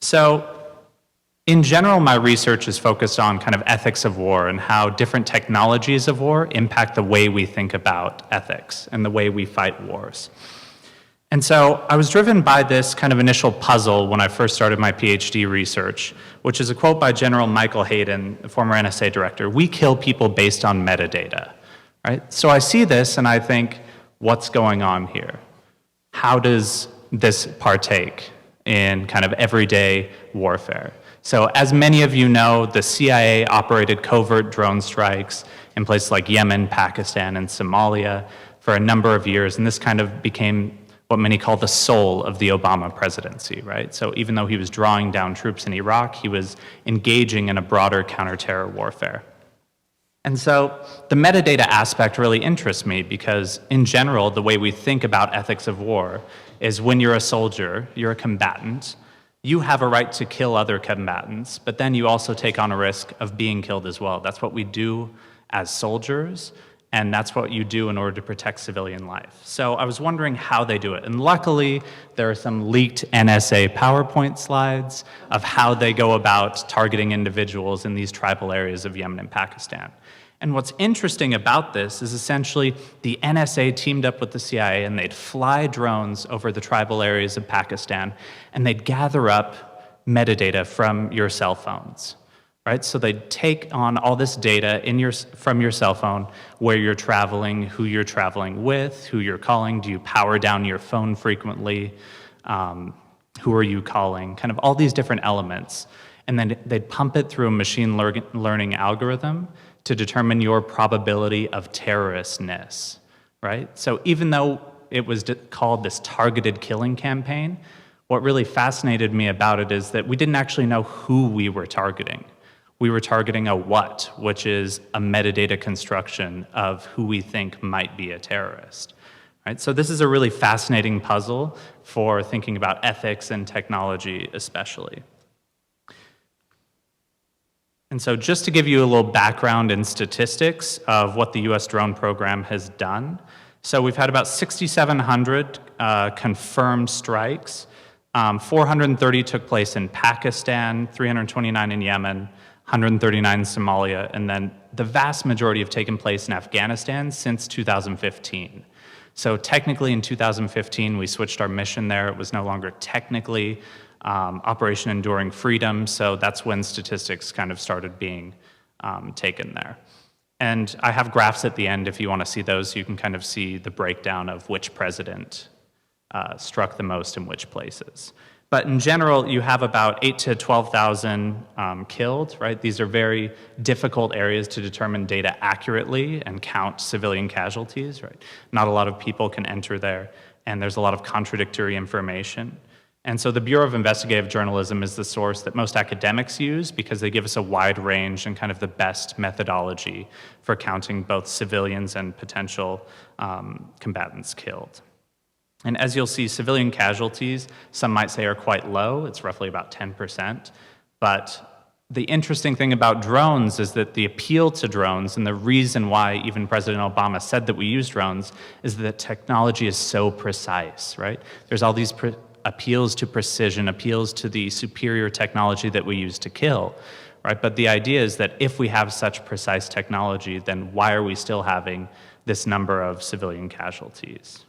So in general, my research is focused on kind of ethics of war and how different technologies of war impact the way we think about ethics and the way we fight wars. And so I was driven by this kind of initial puzzle when I first started my PhD research, which is a quote by General Michael Hayden, the former NSA director: "We kill people based on metadata," right? So I see this and I think, what's going on here? How does this partake in kind of everyday warfare? So as many of you know, the CIA operated covert drone strikes in places like Yemen, Pakistan, and Somalia for a number of years, and this kind of became what many call the soul of the Obama presidency, right? So even though he was drawing down troops in Iraq, he was engaging in a broader counter-terror warfare. And so the metadata aspect really interests me because in general, the way we think about ethics of war is when you're a soldier, you're a combatant, you have a right to kill other combatants, but then you also take on a risk of being killed as well. That's what we do as soldiers, and that's what you do in order to protect civilian life. So I was wondering how they do it. And luckily, there are some leaked NSA PowerPoint slides of how they go about targeting individuals in these tribal areas of Yemen and Pakistan. And what's interesting about this is essentially the NSA teamed up with the CIA and they'd fly drones over the tribal areas of Pakistan and they'd gather up metadata from your cell phones, right? So they'd take on all this data from your cell phone, where you're traveling, who you're traveling with, who you're calling, do you power down your phone frequently, who are you calling, kind of all these different elements. And then they'd pump it through a machine learning algorithm to determine your probability of terroristness, right? So even though it was called this targeted killing campaign, what really fascinated me about it is that we didn't actually know who we were targeting. We were targeting a what, which is a metadata construction of who we think might be a terrorist, right? So this is a really fascinating puzzle for thinking about ethics and technology especially. And so just to give you a little background and statistics of what the US drone program has done. So we've had about 6,700 confirmed strikes. 430 took place in Pakistan, 329 in Yemen, 139 in Somalia, and then the vast majority have taken place in Afghanistan since 2015. So technically in 2015, we switched our mission there. It was no longer technically Operation Enduring Freedom, so that's when statistics kind of started being taken there. And I have graphs at the end if you want to see those, so you can kind of see the breakdown of which president struck the most in which places. But in general, you have about 8,000 to 12,000 killed, right? These are very difficult areas to determine data accurately and count civilian casualties, right? Not a lot of people can enter there, and there's a lot of contradictory information. And so the Bureau of Investigative Journalism is the source that most academics use because they give us a wide range and kind of the best methodology for counting both civilians and potential combatants killed. And as you'll see, civilian casualties, some might say are quite low. It's roughly about 10%. But the interesting thing about drones is that the appeal to drones and the reason why even President Obama said that we use drones is that technology is so precise, right? There's all these appeals to precision, appeals to the superior technology that we use to kill, right? But the idea is that if we have such precise technology, then why are we still having this number of civilian casualties?